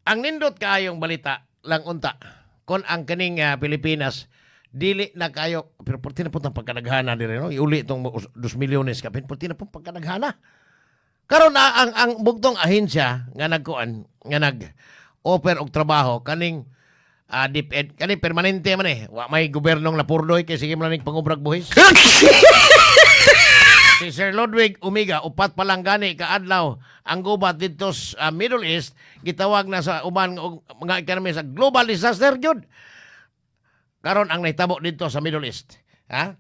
Ang nindot kayong balita lang unta kon ang kaning Pilipinas dili na kayo pero purti na putang pagkadaghana dire no iuli itong 2 milyones kapin purti na pong pagkadaghana karon ang bugtong ahensya nga nagkuan nga nag offer og trabaho kaning DepEd kani permanente man wa may gobernong napurdoy kay sige man ning pangubrag buhis. Si Sir Ludwig Umiga, upat pa lang gani kaadlaw ang gubat dito sa Middle East, gitawag na sa uman mga ekonomi sa global disaster jud. Karon ang nahitabo dito sa Middle East. Ha?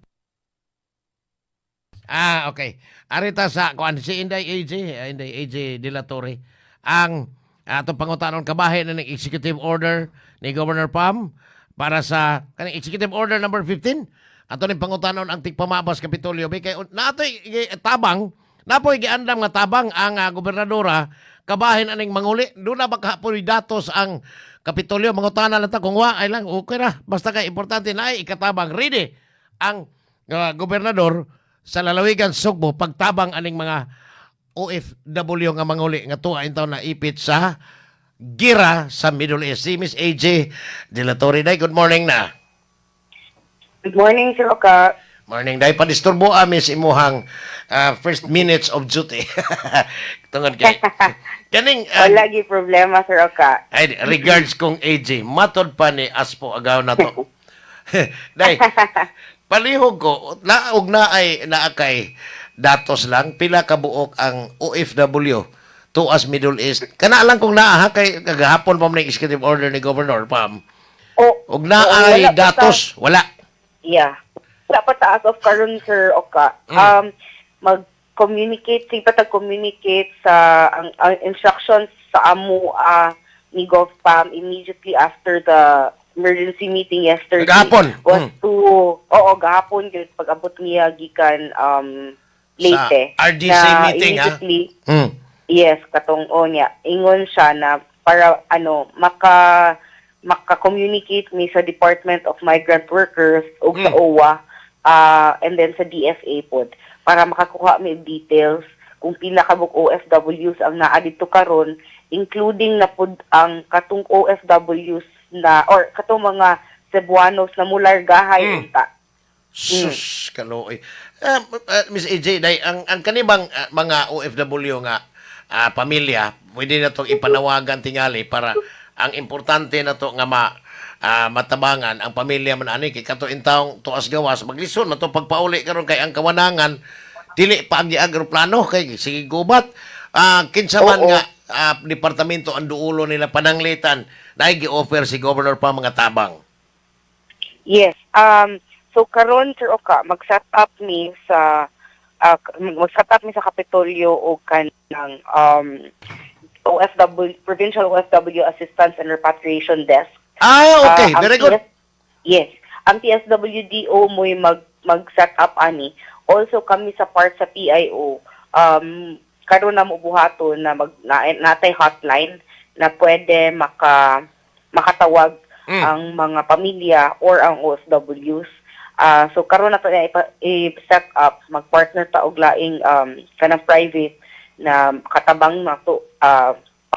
Okay. Arita sa kuan si Inday AJ De La Torre ang atong pangutanon kabahin ng executive order ni Governor Pam para sa kaning executive order number 15. Ato ning pangutanon ang tigpamabas Kapitolyo kay natoy tabang napoy giandam nga tabang ang gobernadora kabahin aning manguli do na ba kapoy datos ang Kapitolyo mangutana lang ta kung wa ay lang okay ra basta kay importante na ay ikatabang ready ang gobernador sa lalawigan Sugbo pagtabang aning mga OFW nga manguli nga tuwa intaw na ipit sa gira sa Middle East. Si Miss AJ De La Torre, good morning na. Good morning, Sir Oka. Morning, dahil padisturbo amin sa imuhang first minutes of duty. Tungod kay. Kaning, Wala problema, Sir Oka. ay, regards kong AJ, matod pa ni Aspo agaw na to. Dahil, palihog ko, naog na ay naakay datos lang, pila kabuok ang OFW to as Middle East. Kana lang kung naa, kay kagahapon pa mo na executive order ni Governor Pam. Og na ay datos, wala. Yeah. Dapat as of karon Sir Oka, mag-communicate, communicate sa ang instructions sa amo ni GovPam immediately after the emergency meeting yesterday. Gahapon. Was gahapon yun, pag-abot niya gikan Leyte. Sa RDC na meeting, ha? immediately, yes, katong niya. Ingon siya na para maka-communicate mi sa Department of Migrant Workers o sa OWA and then sa DFA pod para makakuha mi details kung pila ka bug OFWs ang naa dito karon including na pod ang katong OFWs na or katong mga Cebuanos na mulargahay unta. Sus, kaloy. Miss AJ, day, ang kanibang mga OFW nga pamilya, pwede na itong ipanawagan tingali para ang importante na to nga matabangan ang pamilya man ani kay kato intawong tuas gawas maglison na to pagpauli karon kay ang kawanangan dili pa ang agroplano kay sige gubat kinsa man nga departamento ang duulo nila pananglitan dahil gi-offer si Governor pa mga tabang. Yes. So karon Sir Oka mag-set up mi sa Kapitolyo o kanang OFW, Provincial OFW Assistance and Repatriation Desk. Okay. Very good. Yes. Ang PSWDO mo'y mag-set up ani. Also kami sa part sa PIO, karon na mo buhaton na natay hotline na pwede makatawag ang mga pamilya or ang OFWs. So karon na to na i-set up, mag-partner ta og laing kanang private na katabang na to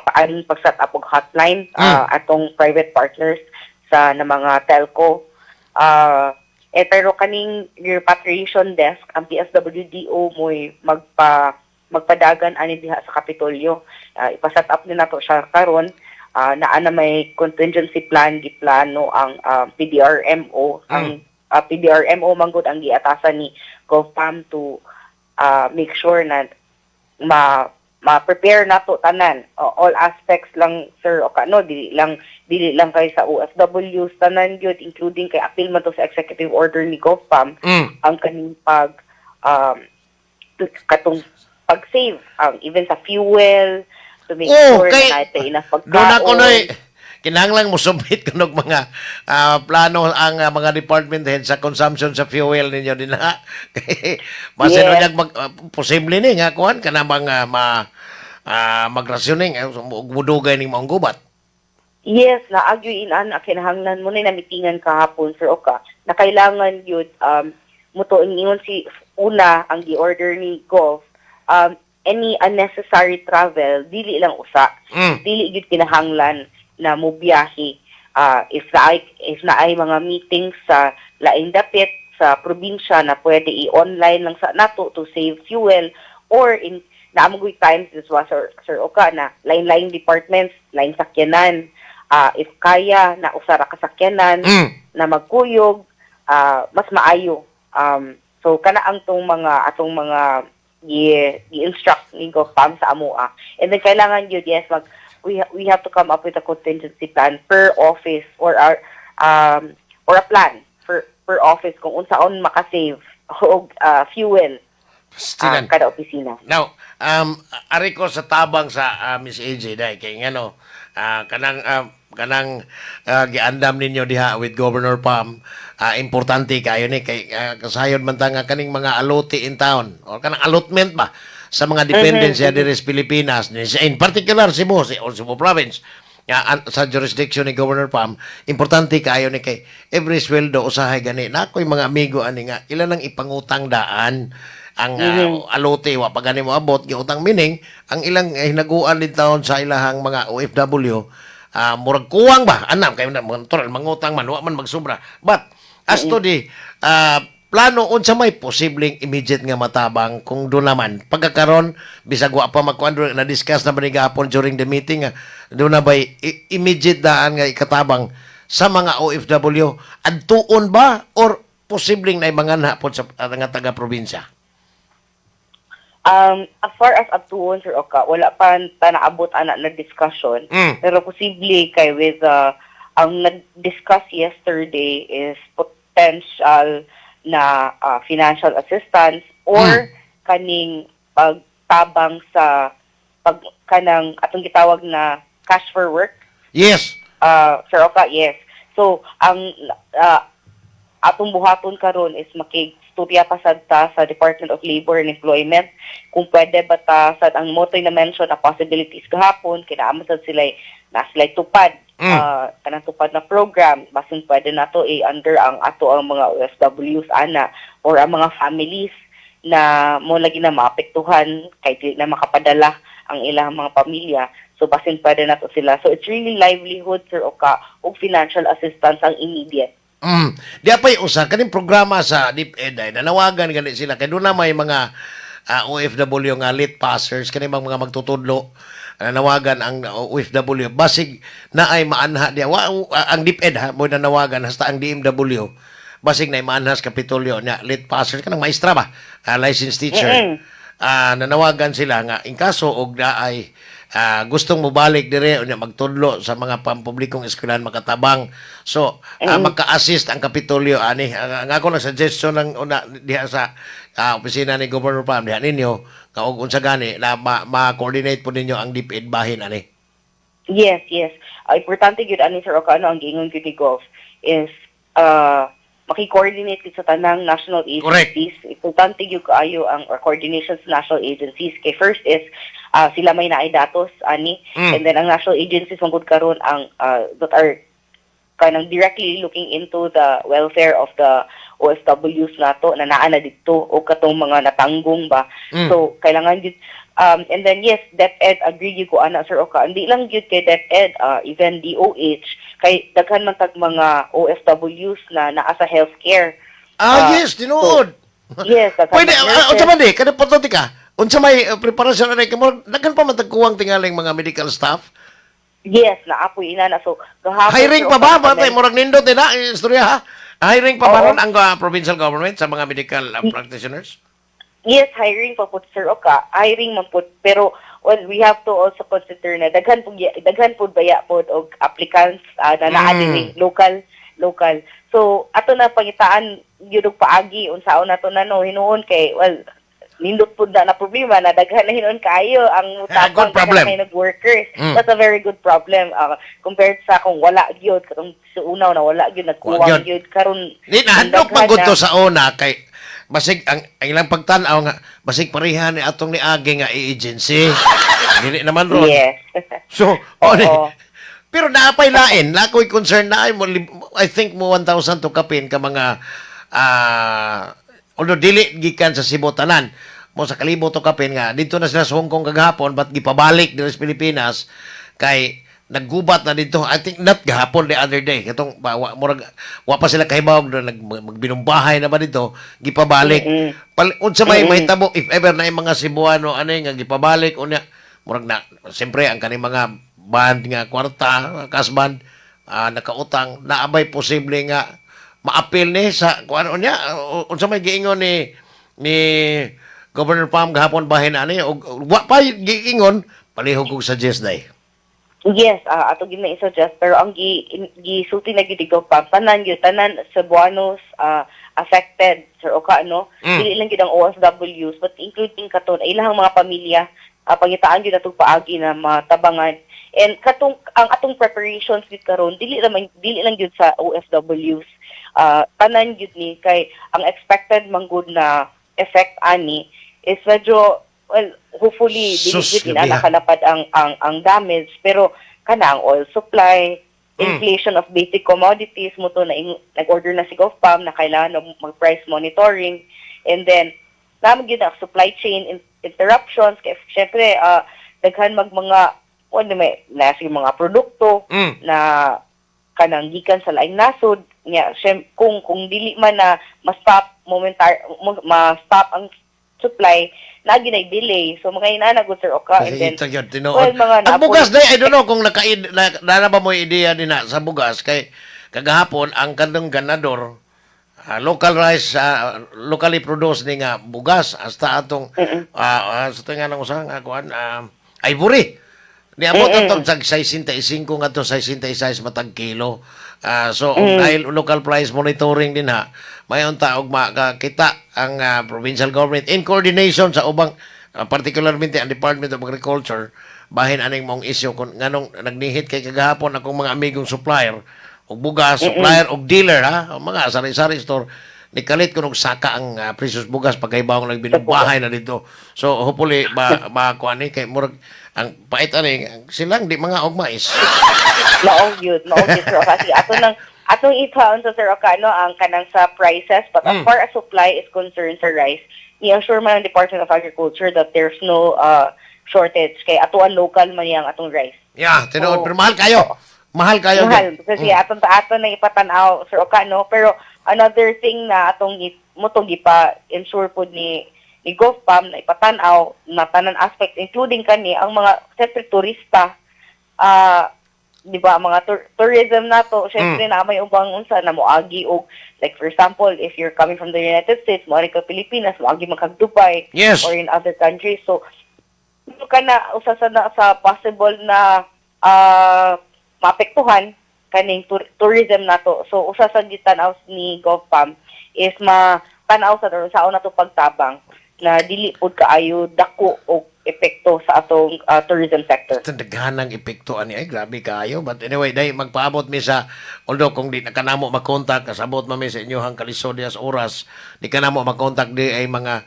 paaring pag-set up og hotline atong private partners sa na mga telco. Pero kaning repatriation desk ang PSWDO mo'y magpadagan ani diha sa Kapitolyo. Ipa-set up din nato siya karon naa na may contingency plan giplano ang PDRMO ang PDRMO manggod ang giatasan ni GovPam to make sure na ma-prepare nato tanan all aspects lang Sir Oka no dili lang kay sa OFWs tanan gyud including kay appeal man to sa executive order ni GovPam ang kaning katong pag-save even sa fuel to make sure na natin enough pagkaon. Doon ako kinahanglan mo submit kunog mga plano ang mga department head sa consumption sa fuel ninyo din ha. Masin yes. Posible ni nga kuan kana mga magrasyoning mudugay ning maong gubat. Yes, naagyoy inan kinahanglan mo na mitingan kahapon Sir Oka na kailangan yun mutuon ingon si una ang gi-order ni Gov any unnecessary travel dili lang usa dili gyud kinahanglan na mobiyahe. If na ay mga meetings sa laing dapit sa probinsya na pwede i-online lang sa nato to save fuel, or in naamoy times this was Sir Oka na lain-lain departments, lain sakyanan. If kaya na usara ka sakyanan na magkuyog, mas maayo. So kana ang atong mga i-instruct ni GovPam sa amoa. And then kailangan yun, yes, we have to come up with a contingency plan per office or a plan per office kung unsaon makasave og fuel kada opisina. Now, ari ko sa tabang sa Miss AJ dai kay ngano kanang giandam ninyo diha with Governor Pam, importante kayo ni kay kasayod man ta nga kaning mga allotee in town or kanang allotment ba sa mga dependency diri sa Pilipinas, in particular Cebu, Cebu province, sa jurisdiction ni Governor Pam, importante kayo ni kay every sweldo usahay gani na ako'y mga amigo ani nga ilan ang ipangutang daan ang alote wa pagani mo abot giutang mining ang ilang hinaguan din taon sa ilahang mga OFW, murag kuwang ba anam kay mangutang man wa man magsubra, but as to the plano unsa may posibleng immediate nga matabang kung do naman pagkakaron bisag wa pa magkuan na discuss na ba gahapon during the meeting do na ba immediate daan nga ikatabang sa mga OFW adtuon ba or posibleng na ibangan hapon sa nga taga probinsya? As far as adtuon, Sir Oka, wala pa naabot ana na discussion, pero posible kay with ang nag-discuss yesterday is potential na financial assistance or kaning pagtabang sa kanang atong gitawag na cash for work. Yes. Sir Oka, yes. So ang atong buhaton karon is makig-istorya pa sad ta sa Department of Labor and Employment kung pwede ba ta sad ang motoy na mention na possibilities kahapon kinaaman sad sila tupad kanang tupad na program basin pwede nato under ang mga OFWs ana or ang mga families na mo lagi na maapektuhan kay di na makapadala ang ilang mga pamilya, so basin pwede nato sila. So it's really livelihood, Sir Oka, ug financial assistance ang immediate. Di apay usa kaning programa sa DepEd ay nanawagan gani sila kay doon na may mga OFW nga late passers kaning mga magtutudlo, nanawagan ang OFW basig na ay maanha diya ang DepEd mo nanawagan hasta ang DMW basig na ay maanha sa Kapitolyo nya late passers kanang maestra ba, licensed teacher. Nanawagan sila nga in kaso og naay gustong mobalik dire unya magtudlo sa mga pampublikong eskwelahan makatabang, so magka-assist ang Kapitolyo ani nga ako na suggestion ng una diha sa opisina ni Governor Pam diha ninyo nga og unsa gani na ma-coordinate po ninyo ang DepEd bahin ani. Yes. Importante gyud ani, Sir Oka, ang giingon gyud ni Gov is maki-coordinate sa tanang national agencies. Correct. Importante gyud kaayo ang coordination sa national agencies kay first is sila may naay datos ani, and then ang national agencies mangud karon ang that are kanang directly looking into the welfare of the OFWs nato na naa na dito o katong mga natanggong ba. So kailangan gyud and then yes, DepEd agree gyud ko ana, Sir Oka, hindi lang gyud kay DepEd, even DOH kay daghan man tag mga OFWs na naa sa healthcare. Yes, tinuod. So, yes, pwede unsa man di kada patuti ka unsa may preparasyon na kamo daghan pa matagkuwang tingaling mga medical staff. Yes, naapoy ina na. So gahapon hiring pa ba batay murag nindot na istorya ha, hiring pa ba ron ang provincial government sa mga medical practitioners? Yes, hiring pa po, Sir Oka, hiring man po, pero we have to also consider na daghan po baya po og applicants na naa diri local. So ato na pangitaan gyud og paagi unsaon nato na hinuon kay nindot po na problema na daghan na hinon kayo ang good problem ng workers. That's a very good problem compared sa kung wala gyud katong sa unaw na wala gyud nagkuwang gyud karon ni nahandog pagud to sa una kay basig ang ilang pagtan-aw nga basig pareha ni atong ni Agi nga agency dili naman ron. Yes. So pero naapay lain na ako'y concern na ay mo I think mo 1,000 to kapin ka mga although dili gikan sa Cebu tanan mo sa kalibo to kapin nga dito na sila sa Hong Kong kagahapon but gipabalik dito sa Pilipinas kay naggubat na dito. I think not gahapon the other day. Katong wa pa sila kahibawag na magbinumbahay na ba dito, gipabalik. Unsa may tabo if ever na yung mga Cebuano ani nga gipabalik unya murag na siyempre ang kaning mga band nga kwarta, kasband nakautang naabay posible nga maapil ni sa kuan unya unsa may giingon ni Governor Pam gahapon bahin ani og wa pa giingon palihog kog suggest day. Yes, ato gid na i-suggest pero ang gisulti na gid ikaw pa tanan Cebuanos affected sir Oka no. Dili lang gid ang OFWs but including katon ilahang mga pamilya pangitaan gyud atong paagi na matabangan. And ang atong preparations gid karon dili lang gyud sa OFWs. Tanan gyud ni kay ang expected manggod na effect ani is medyo well hopefully dili gyud nakalapad ang damage pero kana ang oil supply, inflation of basic commodities mo to na nag-order na si GovPam na kailangan mag-price monitoring, and then naman gyud ang supply chain interruptions kay syempre daghan mga may mga produkto na kanang gikan sa laing nasod nya kung dili man na ma-stop ang supply na ginay delay so mga inanagod sir Oka and then ang bugas day I don't know kung na ba mo ideya din na sa bugas kay kagahapon ang kanang ganador locally produced ni nga bugas hasta atong sa tinga nang usang kuan ivory ni amot atong tag 65 nga to 66 matag kilo. So dahil local price monitoring din ha, mayon ta og makakita ang provincial government in coordination sa ubang particularmente ang Department of Agriculture bahin aning mong issue kung nganong nagnihit kay kagahapon akong mga amigong supplier og bugas, supplier og dealer ha, mga sari-sari store nikalit ko og saka ang precious bugas pagkaibawang nagbinubahay na dito. So hopefully kuan ni kay murag ang pait ani silang di mga og mais. Maong yun sir Oka. Kasi atong itaon sa sir Oka no ang kanang sa prices but as far as supply is concerned sa rice, i-assure man ang Department of Agriculture that there's no shortage kay atuan local man yang atong rice. Yeah, tinuod pero mahal kayo. Mahal kayo. Mahal kasi aton na ipatan-aw sir Oka no pero another thing na atong mutong ipa-ensure pod ni GovPam na ipatan-aw na tanan aspect including kani ang mga siyempre turista di ba mga tourism nato syempre na may ubang unsa na moagi og like for example if you're coming from the United States moagi ka Pilipinas moagi man kag Dubai or in other countries so kana usa sa possible na maapektuhan kaning tourism nato so usa sa gitan-aw ni GovPam is tan-aw sa una to pagtabang na dili pod kaayo dako og epekto sa atong tourism sector. Daghanang epekto ani ay grabe kaayo but anyway dai magpaabot mi sa although kung di na kanamo mag-contact kasabot man mi sa inyohang kalisodias oras di kanamo mag-contact di ay mga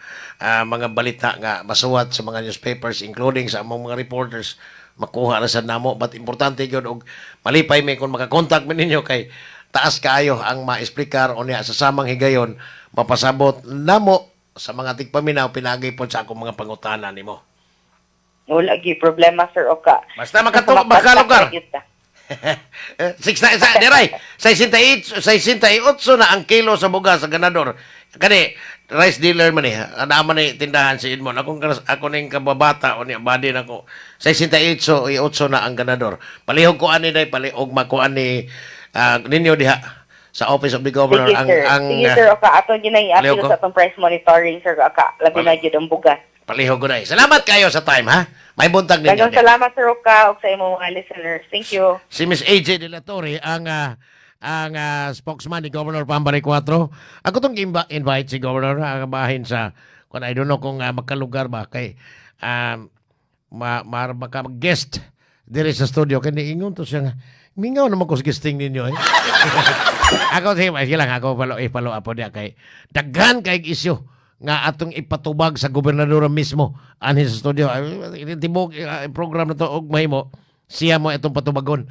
balita nga masuwat sa mga newspapers including sa among mga reporters makuha na sa namo but importante gyud og malipay mi kung maka-contact mi ninyo kay taas kaayo ang maesplikar unya sa samang higayon mapasabot namo sa mga tigpaminaw pinagay po sa akong mga pangutana nimo. Wala gi problema sir Oka. Basta makalugar. 68 na ang kilo sa bugas sa ganador. Kani rice dealer man eh. Naman ni tindahan si Edmond. Ako ning kababata o ni body nako. 68 na ang ganador. Palihog ko ani day palihog makuan ni ninyo diha sa Office of the Governor Sige sir Oka ato ginay apil sa atong price monitoring sir Oka labi na gyud ang bugas. Palihog ko day. Salamat kayo sa time ha. May buntag ninyo. Daghang salamat sir Oka ug sa imong mga listeners. Thank you. Si Miss AJ De La Torre ang spokesman ni Governor Pambari 4. Ako tong invite si Governor ang bahin sa kung I don't know kung magkalugar ba kay baka mag-guest dire sa studio kay niingon to siya nga mingaw naman ko sa guesting ninyo eh. Ako sige lang ako follow up niya kay daghan kay issue nga atong ipatubag sa gobernador mismo anhi sa studio. Tibok program na to og mahimo siya mo itong patubagon.